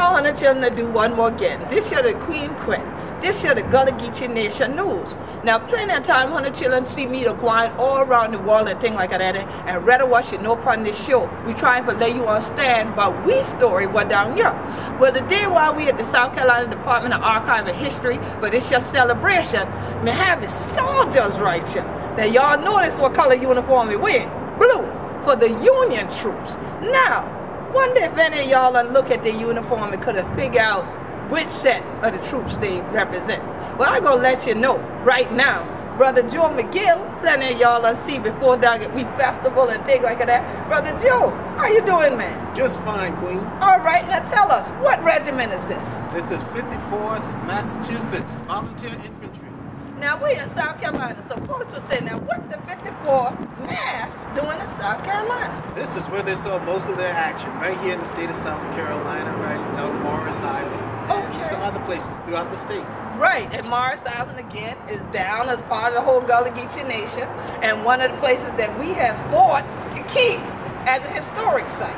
I want the children to do one more again. This year the Queen Quet. This year the Gullah Geechee Nation News. Now plenty of time when the children see me to Gwine all around the world and things like that, and rather watch it no upon this show. We try to lay you on stand about we story what down here. Well, the day while we at the South Carolina Department of Archive and History, but it's your celebration, me have the soldiers right here. Now y'all notice what color uniform we wear. Blue for the Union troops. Now, wonder if any of y'all look at the uniform and could have figured out which set of the troops they represent. Well, I'm going to let you know right now. Brother Joe McGill, plenty of y'all see before the we festival and things like that. Brother Joe, how you doing, man? Just fine, Queen. All right, now tell us, what regiment is this? This is 54th Massachusetts Volunteer Infantry. Now, we're in South Carolina, so folks will say, now, what's the 54th Mass doing in South Carolina? This is where they saw most of their action, right here in the state of South Carolina, right out of Morris Island. And some other places throughout the state. Right, and Morris Island again is down as part of the whole Gullah Geechee Nation, and one of the places that we have fought to keep as a historic site.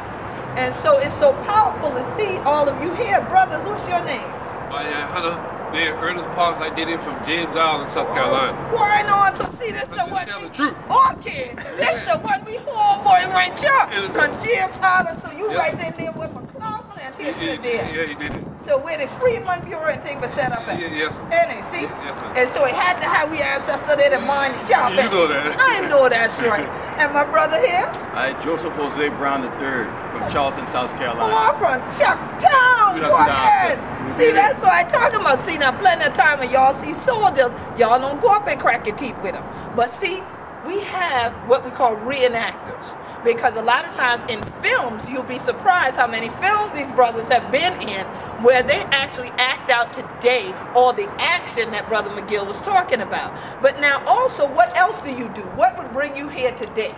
And so it's so powerful to see all of you here. Brothers, what's your names? Hunter, named Ernest Parks. I did it from James Island, South Carolina. Gwine on, so see this the one. Tell the truth. Okay, this the one we homeboy right here from James Island. So you right there with McLaughlin and history there. Yeah, he did it. So where the Freedman Bureau and things were set up at. Yes, sir. And see? Yes, sir. And so it had to have we ancestors there to mind the shop. You know that. I know that's right. And my brother here? Joseph Jose Brown III from Charleston, South Carolina. Oh, I'm from Chucktown. Go ahead. See, that's what I'm talking about. See, now plenty of time when y'all see soldiers, y'all don't go up and crack your teeth with them. But see, we have what we call reenactors. Because a lot of times in films, you'll be surprised how many films these brothers have been in where they actually act out today all the action that Brother McGill was talking about. But now also, what else do you do? What would bring you here today?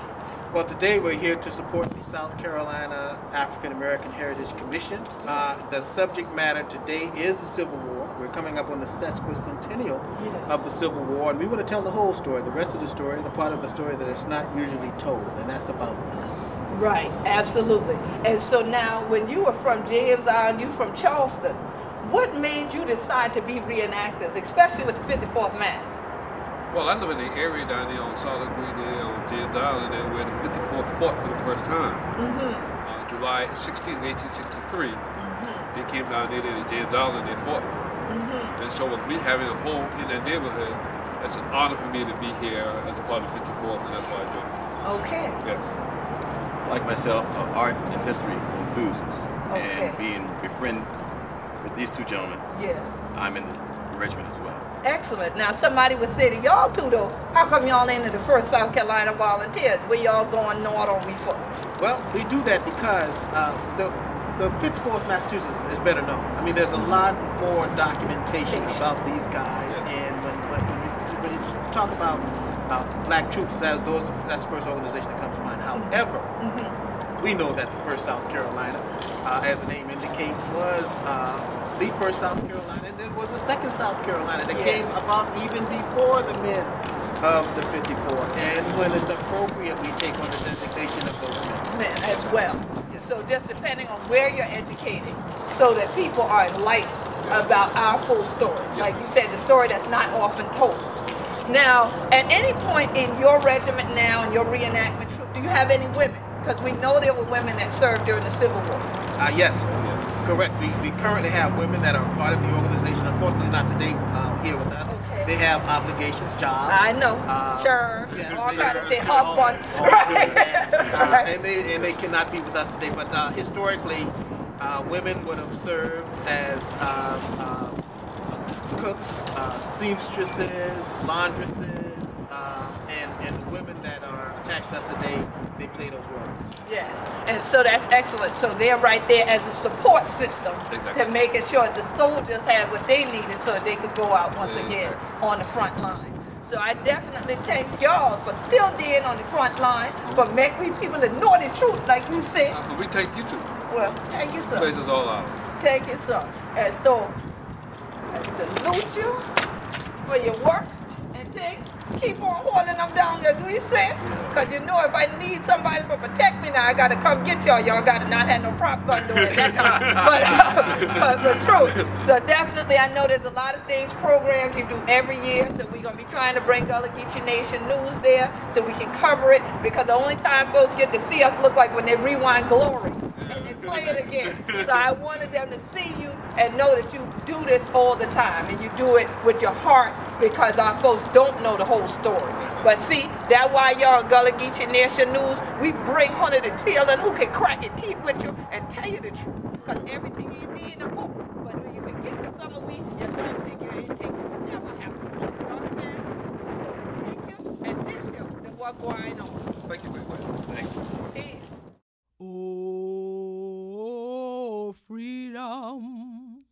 Well, today we're here to support the South Carolina African American Heritage Commission. The subject matter today is the Civil War. We're coming up on the sesquicentennial of the Civil War, and we want to tell the whole story, the rest of the story, the part of the story that is not usually told, and that's about us. Right, absolutely. And so now, when you were from James Island, you from Charleston, what made you decide to be reenactors, especially with the 54th Mass? Well, I live in the area down there on Solid Green there on James Island, there where the 54th fought for the first time. July 16, 1863. They came down there to James Island, they fought. And so with me having a home in that neighborhood, it's an honor for me to be here as a part of the 54th, and that's why I joined. Okay. Yes. Like myself, art and history enthusiast. And being befriended with these two gentlemen, I'm in the regiment as well. Excellent. Now somebody would say to y'all too though, how come y'all ain't in the 1st South Carolina Volunteers? Where y'all going north on we for? Well, we do that because the 54th Massachusetts is better known. I mean, there's a lot more documentation about these guys, and when you talk about black troops, that's the first organization that comes to mind. However, we know that the 1st South Carolina, as the name indicates, was the 1st South Carolina, and there was a 2nd South Carolina that came about even before the men of the 54. And when it's appropriate, we take on the designation of those men as well. So just depending on where you're educated, so that people are enlightened about our full story. Like you said, the story that's not often told. Now, at any point in your regiment now, in your reenactment troop, do you have any women? Because we know there were women that served during the Civil War. Yes, correct. We currently have women that are part of the organization. Unfortunately, not today here with us. They have obligations, jobs. I know. Sure. All kind of things. Husband. And they cannot be with us today. But historically, women would have served as cooks, seamstresses, laundresses, and the women that are attached to us today, they play those roles. Yes, and so that's excellent. So they're right there as a support system to making sure the soldiers had what they needed so that they could go out once again on the front line. So I definitely thank y'all for still being on the front line, for making people to know the truth, like you said. We thank you too. Well, thank you, sir. The place is all ours. Thank you, sir. And so I salute you for your work and thing, keep on holding them down, as we say. Because you know, if I need somebody to protect me now, I got to come get y'all. Y'all got to not have no prop gun doing that time. But true. So definitely, I know there's a lot of things, programs you do every year. So we're going to be trying to bring Gullah Geechee Nation news there so we can cover it. Because the only time folks get to see us look like when they rewind Glory. And they play it again. So I wanted them to see you and know that you do this all the time. And you do it with your heart because our folks don't know the whole story. But see, that's why y'all Gullah Geechee Nation News, we bring Hunter the children who can crack your teeth with you and tell you the truth. Because everything you need in a book. But when you can get with some of we, you don't think you ain't think it never happened. You understand? So thank you. And this is what's going on. Thank you very much. Thanks. Peace. Oh, freedom.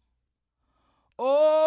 Oh,